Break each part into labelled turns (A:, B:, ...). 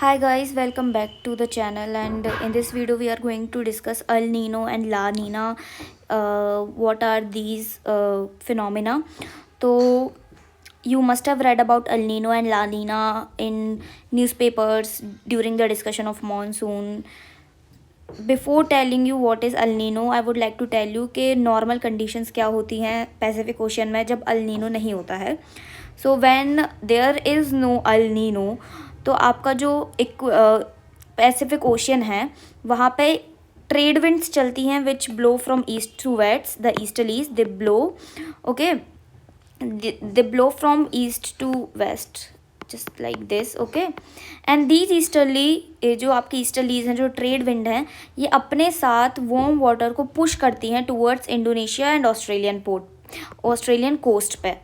A: Hi guys, welcome back to the channel, and in this video we are going to discuss El Nino and La Nina. What are these phenomena? So you must have read about El Nino and La Nina in newspapers during the discussion of monsoon. Before telling you what is El Nino, I would like to tell you कि normal conditions क्या होती हैं Pacific ocean में जब El Nino नहीं होता है. So when there is no El Nino, तो आपका जो एक पैसिफिक ओशन है वहाँ पे ट्रेड विंड्स चलती हैं which blow from east to west. The easterlies they blow, okay, they blow from east to west just like this, okay. and these easterly, ये जो आपकी ईस्टर्लीज हैं, जो ट्रेड विंड हैं, ये अपने साथ वार्म वाटर को पुश करती हैं towards Indonesia and Australian coast पे,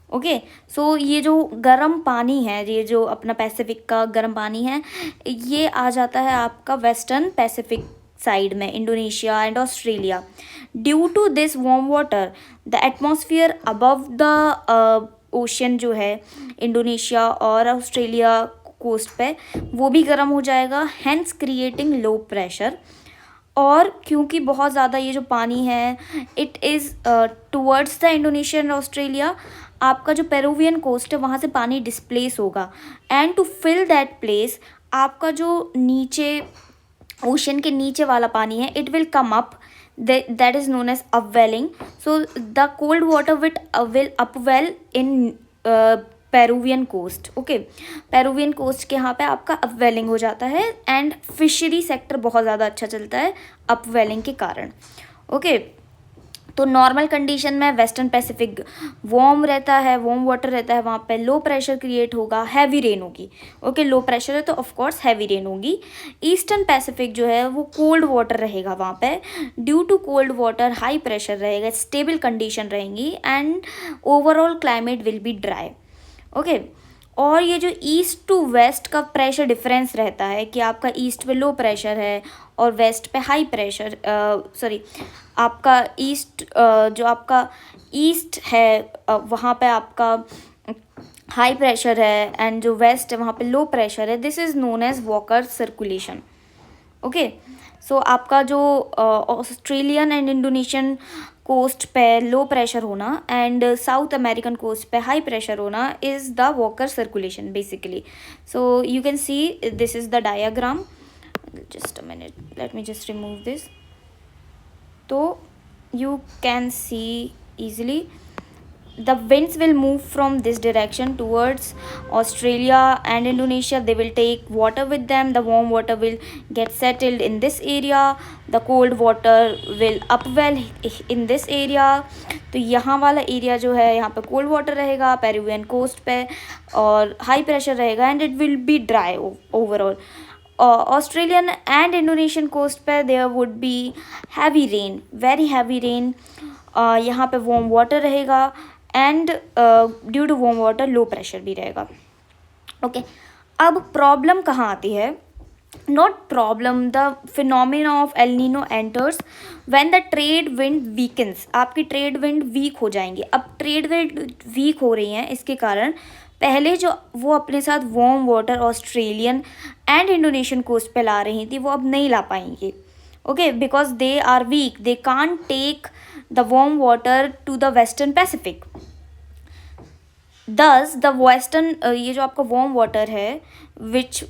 A: ओके. सो ये जो गर्म पानी है, ये जो अपना पैसिफिक का गर्म पानी है, ये आ जाता है आपका वेस्टर्न पैसिफिक साइड में, Indonesia and Australia. Due to this warm water the atmosphere above the ocean जो है इंडोनेशिया और ऑस्ट्रेलिया कोस्ट पे, वो भी गर्म हो जाएगा, हैंस क्रिएटिंग लो प्रेशर. और क्योंकि बहुत ज़्यादा ये जो पानी है it is towards the Indonesia and Australia, आपका जो पेरुवियन कोस्ट है वहाँ से पानी डिस्प्लेस होगा. And to fill that place, आपका जो नीचे ओशन के नीचे वाला पानी है, it will come up, that is known as upwelling. So the cold water will upwell in Peruvian coast, okay. Peruvian coast के यहाँ पे आपका अपवेलिंग हो जाता है एंड फिशरी सेक्टर बहुत ज़्यादा अच्छा चलता है अपवेलिंग के कारण, ओके. तो नॉर्मल कंडीशन में वेस्टर्न पैसिफिक वार्म रहता है, वार्म वाटर रहता है, वहाँ पे लो प्रेशर क्रिएट होगा, हैवी रेन होगी, ओके. लो प्रेशर है तो ऑफ कोर्स हैवी रेन होगी. ईस्टर्न पैसिफिक जो है वो कोल्ड वाटर रहेगा वहाँ पे. Due to cold water high pressure रहेगा, स्टेबल कंडीशन रहेंगी and overall climate will be dry, okay. और ये जो ईस्ट टू वेस्ट का प्रेशर डिफरेंस रहता है कि आपका ईस्ट पे लो प्रेशर है और वेस्ट पे हाई प्रेशर, आपका ईस्ट जो आपका ईस्ट है वहाँ पे आपका हाई प्रेशर है एंड जो वेस्ट है वहाँ पे लो प्रेशर है. This is known as Walker circulation, okay. So आपका जो ऑस्ट्रेलियन एंड इंडोनेशियन कोस्ट पे लो प्रेशर होना एंड साउथ अमेरिकन कोस्ट पे हाई प्रेशर होना is the Walker circulation basically. So you can see this is the diagram. Just a minute, let me just remove this. तो you can see easily the winds will move from this direction towards Australia and Indonesia. They will take water with them. The warm water will get settled in this area. The cold water will upwell in this area. तो यहाँ वाला area जो है यहाँ पे cold water रहेगा Peruvian coast पे और हाई प्रेशर रहेगा and it will be dry overall. Australian and Indonesian coast पे there would be heavy rain, very heavy rain. यहाँ पे वार्म वाटर रहेगा and due to warm water low pressure भी रहेगा, okay. अब प्रॉब्लम कहाँ आती है? Not problem, the phenomena of El Nino enters when the trade wind weakens. आपकी ट्रेड विंड वीक हो जाएंगी. अब ट्रेड विंड वीक हो रही हैं, इसके कारण पहले जो वो अपने साथ warm water Australian and Indonesian coast पे ला रही थी वो अब नहीं ला पाएंगी, okay, because they are weak. They can't take the warm water to the western Pacific. Thus the western, ये जो आपका वार्म वाटर है which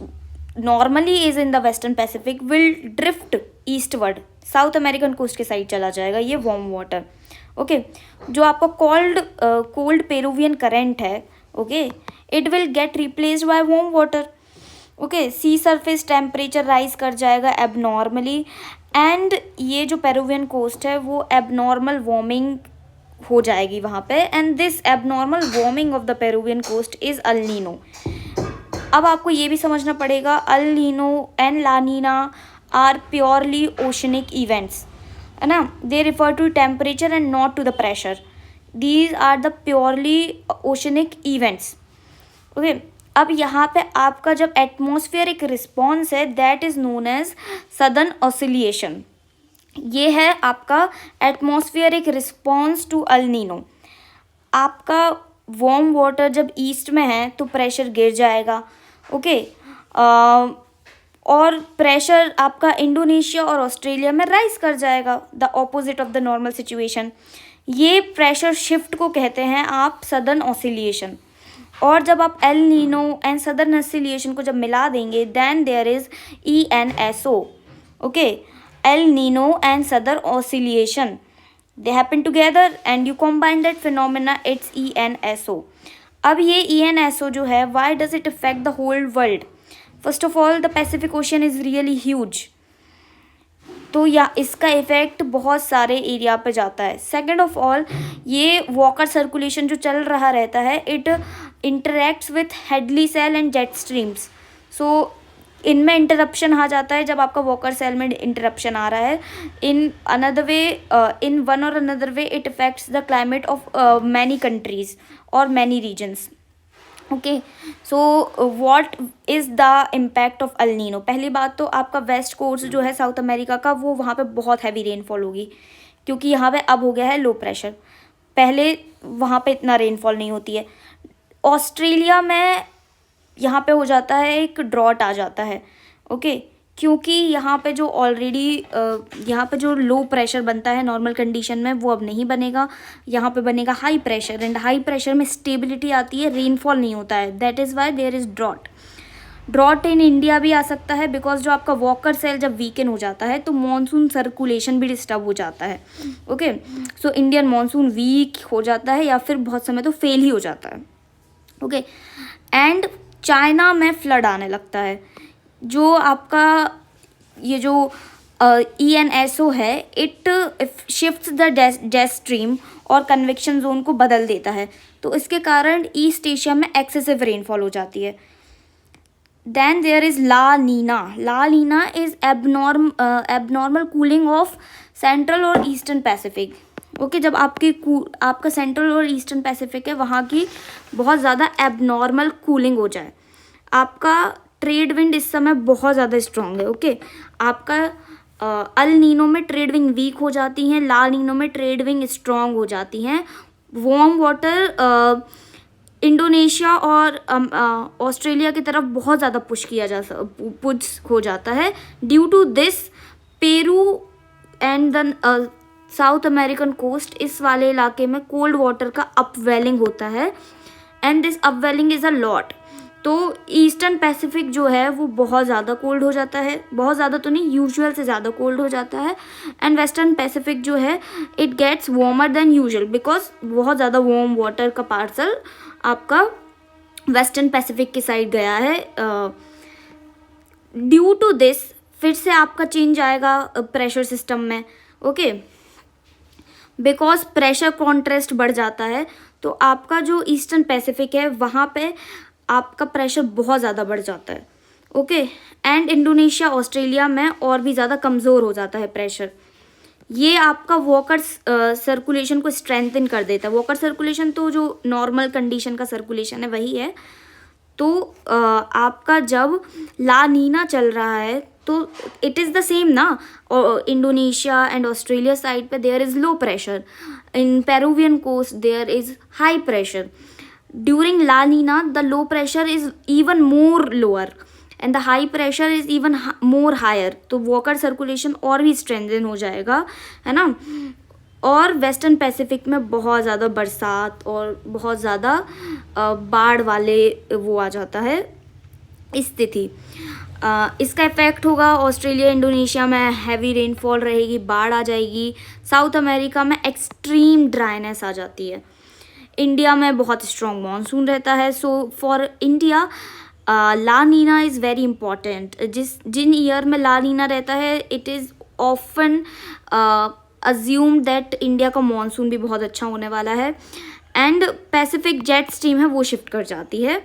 A: normally is in the western Pacific will drift eastward, South American coast के side चला जाएगा ये warm water, okay. जो आपका कोल्ड पेरुवियन करेंट है, okay, it will get replaced by warm water, okay. Sea surface temperature rise कर जाएगा abnormally and ये जो पेरुवियन कोस्ट है वो एबनॉर्मल वार्मिंग हो जाएगी वहाँ पे and this abnormal warming of the Peruvian coast is El Nino. अब आपको ये भी समझना पड़ेगा El Nino and La Nina are purely oceanic events, है ना. They refer to temperature and not to the pressure. These are the purely oceanic events, okay. अब यहाँ पे आपका जब एटमॉस्फेरिक रिस्पॉन्स है that is known as Southern Oscillation. ये है आपका atmospheric response to El Nino. आपका वार्म वाटर जब ईस्ट में है तो प्रेशर गिर जाएगा, ओके. और प्रेशर आपका इंडोनेशिया और ऑस्ट्रेलिया में राइज कर जाएगा, the opposite of the normal situation. ये प्रेशर शिफ्ट को कहते हैं आप सदर्न ऑसिलिएशन। और जब आप El Nino and Southern Oscillation को जब मिला देंगे, then there is ENSO। Okay, El Nino and Southern Oscillation, they happen together and you combine that phenomena, it's ENSO। अब ये ENSO जो है, why does it affect the whole world? First of all, the Pacific Ocean is really huge, तो या इसका effect बहुत सारे area पे जाता है। सेकेंड ऑफ ऑल, ये वॉकर सर्कुलेशन जो चल रहा रहता है, it interacts with Hadley cell and jet streams. So इनमें इंटरप्शन आ जाता है जब आपका वॉकर सेल में इंटरप्शन आ रहा है। In another way, in one और another way, it affects the climate of many countries और many regions. Okay, so what is the impact of El Nino? पहली बात तो आपका वेस्ट कोस्ट जो है साउथ अमेरिका का, वो वहाँ पे बहुत हैवी रेनफॉल होगी, क्योंकि यहाँ पे अब हो गया है लो प्रेशर। पहले वहाँ पे इतना रेनफॉल नहीं होती है। ऑस्ट्रेलिया में यहाँ पे हो जाता है, एक ड्रॉट आ जाता है। ओके, क्योंकि यहाँ पे जो ऑलरेडी यहाँ पे जो लो प्रेशर बनता है नॉर्मल कंडीशन में, वो अब नहीं बनेगा। यहाँ पे बनेगा high pressure, and high pressure में स्टेबिलिटी आती है, रेनफॉल नहीं होता है। That is why there is drought. Drought in India भी आ सकता है, बिकॉज जो आपका वॉकर सेल जब वीकन हो जाता है तो मॉनसून सर्कुलेशन भी डिस्टर्ब हो जाता है। Okay, so Indian monsoon weak हो जाता है, या फिर बहुत समय तो फेल ही हो जाता है। ओके, एंड चाइना में फ्लड आने लगता है। जो आपका ये जो ENSO है, it shifts the jet stream और कन्वेक्शन जोन को बदल देता है, तो इसके कारण ईस्ट एशिया में एक्सेसिव रेनफॉल हो जाती है। Then there is La Nina. La Nina is abnormal cooling of central और ईस्टर्न पैसिफिक। ओके, जब आपका सेंट्रल और ईस्टर्न पैसिफिक है, वहाँ की बहुत ज़्यादा एबनॉर्मल कूलिंग हो जाए। आपका ट्रेड विंड इस समय बहुत ज़्यादा स्ट्रॉन्ग है। ओके, आपका अल नीनो में ट्रेड विंग वीक हो जाती हैं, ला नीनो में ट्रेड विंग स्ट्रॉन्ग हो जाती हैं। वार्म वाटर इंडोनेशिया और ऑस्ट्रेलिया की तरफ बहुत ज़्यादा पुश हो जाता है। Due to this, Peru and the South American coast, इस वाले इलाके में कोल्ड वाटर का अपवेलिंग होता है, and this upwelling is a lot. तो ईस्टर्न पैसिफिक जो है वो बहुत ज़्यादा कोल्ड हो जाता है, बहुत ज़्यादा तो नहीं, यूजुअल से ज़्यादा कोल्ड हो जाता है। एंड वेस्टर्न पैसिफिक जो है, it gets warmer than usual, because बहुत ज़्यादा वार्म वाटर का पार्सल आपका वेस्टर्न पैसिफिक की साइड गया है। ड्यू टू दिस, फिर से आपका चेंज आएगा प्रेशर सिस्टम में। ओके, बिकॉज प्रेशर कॉन्ट्रास्ट बढ़ जाता है, तो आपका जो ईस्टर्न पैसिफिक है, वहाँ पे आपका प्रेशर बहुत ज़्यादा बढ़ जाता है। ओके, एंड इंडोनेशिया ऑस्ट्रेलिया में और भी ज़्यादा कमज़ोर हो जाता है प्रेशर। ये आपका वॉकर सर्कुलेशन को स्ट्रेंथन कर देता है। वॉकर सर्कुलेशन तो जो नॉर्मल कंडीशन का सर्कुलेशन है वही है। तो आपका जब ला नीना चल रहा है, तो इट इज़ द सेम ना, इंडोनेशिया एंड ऑस्ट्रेलिया साइड पे there is low pressure, in Peruvian coast there is high pressure. During La Nina, the low pressure is even more lower and the high pressure is even more higher. तो walker circulation और भी strengthen हो जाएगा, है ना। और western Pacific में बहुत ज़्यादा बरसात और बहुत ज़्यादा बाढ़ वाले वो आ जाता है स्थिति। इसका इफेक्ट होगा ऑस्ट्रेलिया इंडोनेशिया में, हैवी रेनफॉल रहेगी, बाढ़ आ जाएगी। साउथ अमेरिका में एक्सट्रीम ड्राइनेस आ जाती है। इंडिया में बहुत स्ट्रॉन्ग मानसून रहता है। So for India La Nina is very important. जिन ईयर में ला नीना रहता है, it is often assume that India का मानसून भी बहुत अच्छा होने वाला है, एंड पैसिफिक जेट स्ट्रीम है वो शिफ्ट कर जाती है।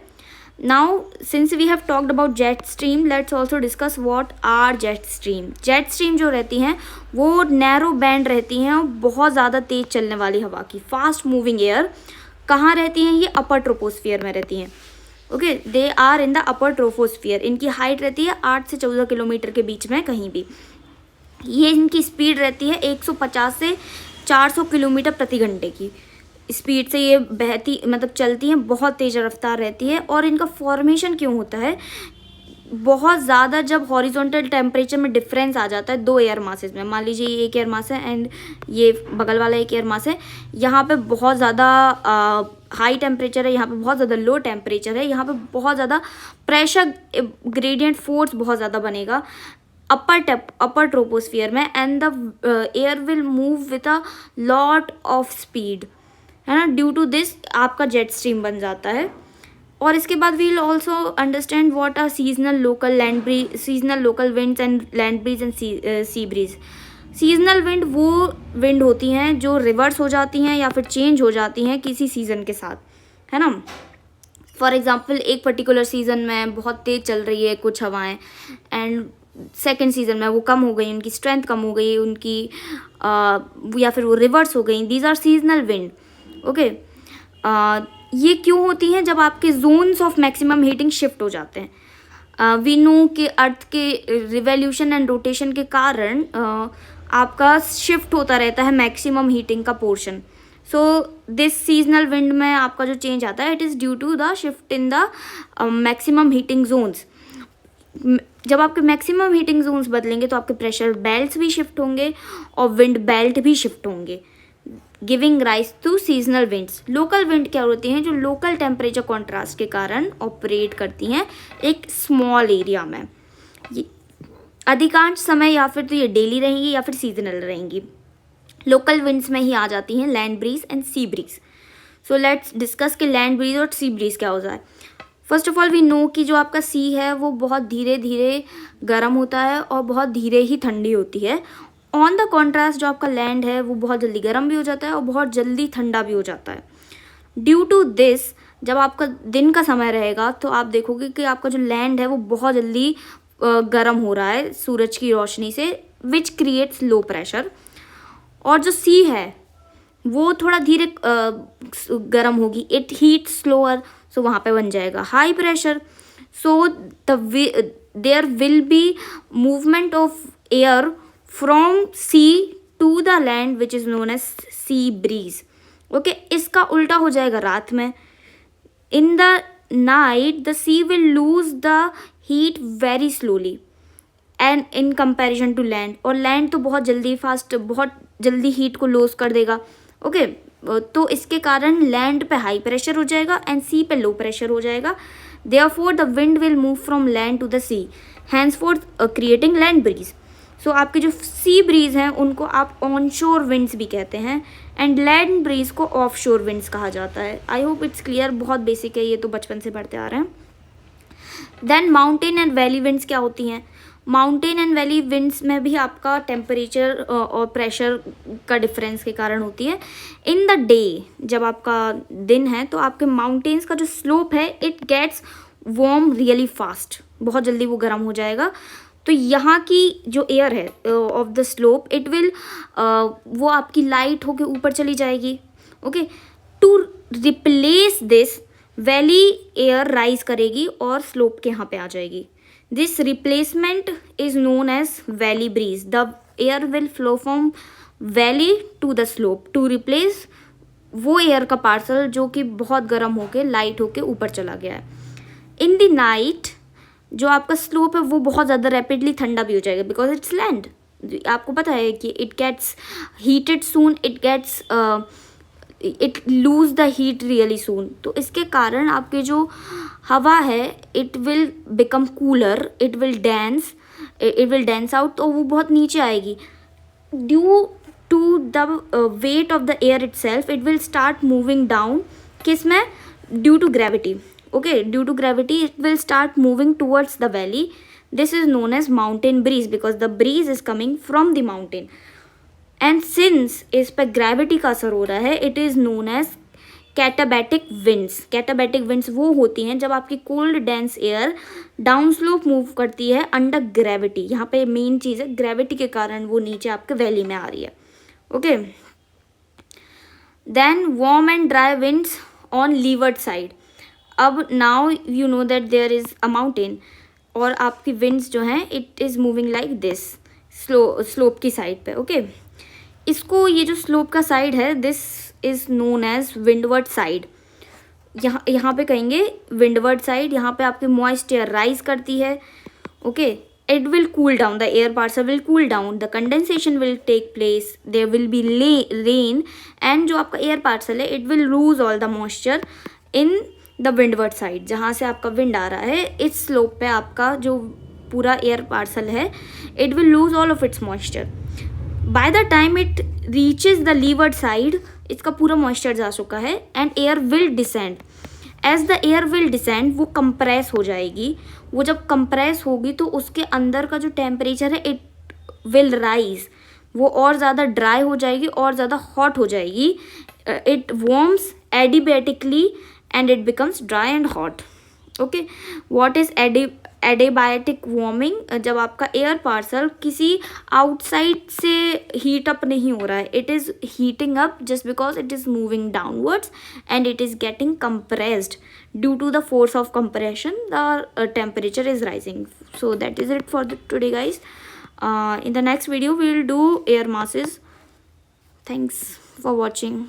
A: Now since we have talked about jet stream, let's also discuss what are jet stream. Jet stream जो रहती हैं वो नैरो बैंड रहती हैं और बहुत ज़्यादा तेज़ चलने वाली हवा की, फास्ट मूविंग एयर। कहाँ रहती हैं ये? अपर ट्रोपोस्फियर में रहती हैं। Okay, they are in the upper troposphere. इनकी हाइट रहती है 8 से 14 किलोमीटर के बीच में कहीं भी। ये इनकी स्पीड रहती है 150 से 400 किलोमीटर प्रति घंटे की स्पीड से ये बहती, मतलब चलती हैं, बहुत तेज़ रफ्तार रहती है। और इनका फॉर्मेशन क्यों होता है? बहुत ज़्यादा जब हॉरिजॉन्टल टेम्परेचर में डिफरेंस आ जाता है दो एयर मासेस में, मान लीजिए ये एक एयर मास है एंड ये बगल वाला एक एयर मास है, यहाँ पे बहुत ज़्यादा हाई टेम्परेचर है, यहाँ पे बहुत ज़्यादा लो टेम्परेचर है, यहाँ पे बहुत ज़्यादा प्रेशर ग्रेडियंट फोर्स बहुत ज़्यादा बनेगा अपर ट्रोपोस्फियर में, and the air will move with a lot of speed, है ना। ड्यू टू दिस आपका जेट स्ट्रीम बन जाता है। और इसके बाद we will also understand what are seasonal local winds and land breeze and sea breeze. Seasonal wind वो विंड होती हैं जो रिवर्स हो जाती हैं या फिर चेंज हो जाती हैं किसी सीज़न के साथ, है ना। फॉर एग्जाम्पल एक पर्टिकुलर सीज़न में बहुत तेज़ चल रही है कुछ हवाएं, एंड सेकेंड सीज़न में वो कम हो गई, उनकी स्ट्रेंथ कम हो गई, उनकी या फिर वो रिवर्स हो गई। These are seasonal wind, okay. ये क्यों होती हैं? जब आपके zones of maximum heating shift हो जाते हैं। वी नो कि अर्थ के रिवोल्यूशन एंड रोटेशन के कारण आपका शिफ्ट होता रहता है मैक्सिमम हीटिंग का portion. So this seasonal wind में आपका जो चेंज आता है it is due to the shift in the maximum heating zones. जब आपके मैक्सिमम हीटिंग जोन्स बदलेंगे तो आपके प्रेशर बेल्ट्स भी शिफ्ट होंगे और विंड बेल्ट भी शिफ्ट होंगे, giving rise to seasonal winds. Local wind क्या होती हैं? जो लोकल टेम्परेचर कॉन्ट्रास्ट के कारण ऑपरेट करती हैं एक स्मॉल एरिया में। ये अधिकांश समय या फिर तो ये डेली रहेंगी या फिर सीजनल रहेंगी। लोकल विंड्स में ही आ जाती हैं land breeze and sea breeze. So let's discuss कि लैंड ब्रीज और सी ब्रीज क्या होता है। First of all we know कि जो आपका सी है वो बहुत धीरे धीरे गर्म होता है और बहुत धीरे ही ठंडी होती है। ऑन द कॉन्ट्रास्ट जो आपका लैंड है वो बहुत जल्दी गर्म भी हो जाता है और बहुत जल्दी ठंडा भी हो जाता है। ड्यू टू दिस जब आपका दिन का समय रहेगा तो आप देखोगे कि आपका जो लैंड है वो बहुत जल्दी गर्म हो रहा है सूरज की रोशनी से, विच क्रिएट्स लो प्रेशर। और जो सी है वो थोड़ा धीरे गर्म होगी, इट हीट स्लोअर, सो वहाँ पे बन जाएगा high pressure. So there will be movement of air from sea to the land which is known as sea breeze, okay. इसका उल्टा हो जाएगा रात में। In the night the sea will lose the heat very slowly and in comparison to land, और land तो बहुत जल्दी हीट को लॉस कर देगा, ओके। तो इसके कारण लैंड पे हाई प्रेशर हो जाएगा एंड सी पे लो प्रेशर हो जाएगा। Therefore the wind will move from land to the sea, henceforth creating land breeze. So आपके जो सी ब्रीज हैं उनको आप ऑन शोर विंड्स भी कहते हैं एंड लैंड ब्रीज को ऑफ शोर विंड्स कहा जाता है। आई होप इट्स क्लियर, बहुत बेसिक है ये तो बचपन से पढ़ते आ रहे हैं। Then mountain and valley winds क्या होती हैं? माउंटेन एंड वैली विंड्स में भी आपका टेम्परेचर और प्रेशर का डिफरेंस के कारण होती है। इन द डे जब आपका दिन है तो आपके माउंटेन्स का जो स्लोप है it gets warm really fast, बहुत जल्दी वो गर्म हो जाएगा। तो यहाँ की जो एयर है off the slope it will वो आपकी लाइट होके ऊपर चली जाएगी, okay. To replace this valley air rise करेगी और स्लोप के यहाँ पे आ जाएगी। This replacement is known as valley breeze. The air will flow from valley to the slope to replace वो एयर का पार्सल जो कि बहुत गर्म होके लाइट होके ऊपर चला गया है। इन द नाइट जो आपका स्लोप है वो बहुत ज़्यादा रैपिडली ठंडा भी हो जाएगा बिकॉज इट्स लैंड। आपको पता है कि it gets heated soon, it lose the heat really soon. तो इसके कारण आपके जो हवा है it will become cooler, it will dense out, तो वो बहुत नीचे आएगी। Due to the weight of the air itself it will start moving down. किस में? Due to gravity, okay. Due to gravity it will start moving towards the valley. This is known as mountain breeze because the breeze is coming from the mountain. And since इस पर gravity का असर हो रहा है it is known as katabatic winds. Katabatic winds वो होती हैं जब आपकी cold dense air down slope move करती है अंडर ग्रेविटी। यहाँ पे मेन चीज़ है ग्रेविटी के कारण वो नीचे आपके वैली में आ रही है, okay. Then warm and dry winds on leeward side. अब now you know that there is a mountain और आपकी विंड्स जो हैं it is moving like this slope की साइड पे, ओके। इसको ये जो स्लोप का साइड है this is known as windward side. यहाँ पे कहेंगे विंडवर्ड साइड, यहाँ पे आपकी मॉइस्ट एयर राइज करती है. Okay, it will cool down, the air parcel will cool down, the condensation will take place, there will be rain, and जो आपका air parcel है it will lose all the moisture in the windward side. जहाँ से आपका wind आ रहा है इस slope पे आपका जो पूरा air parcel है it will lose all of its moisture. By the time it reaches the leeward side इसका पूरा moisture जा चुका है and air will descend. As the air will descend, वो कंप्रेस हो जाएगी. वो जब कंप्रेस होगी तो उसके अंदर का जो टेम्परेचर है इट विल राइज, वो और ज़्यादा ड्राई हो जाएगी और ज़्यादा हॉट हो जाएगी. It warms adiabatically and it becomes dry and hot. Okay, what is adiabatic warming? जब आपका एयर पार्सल किसी आउटसाइड से हीट अप नहीं हो रहा है, it is heating up just because it is moving downwards and it is getting compressed. Due to the force of compression, the temperature is rising. So that is it for today, guys. In the next video we will do air masses. Thanks for watching.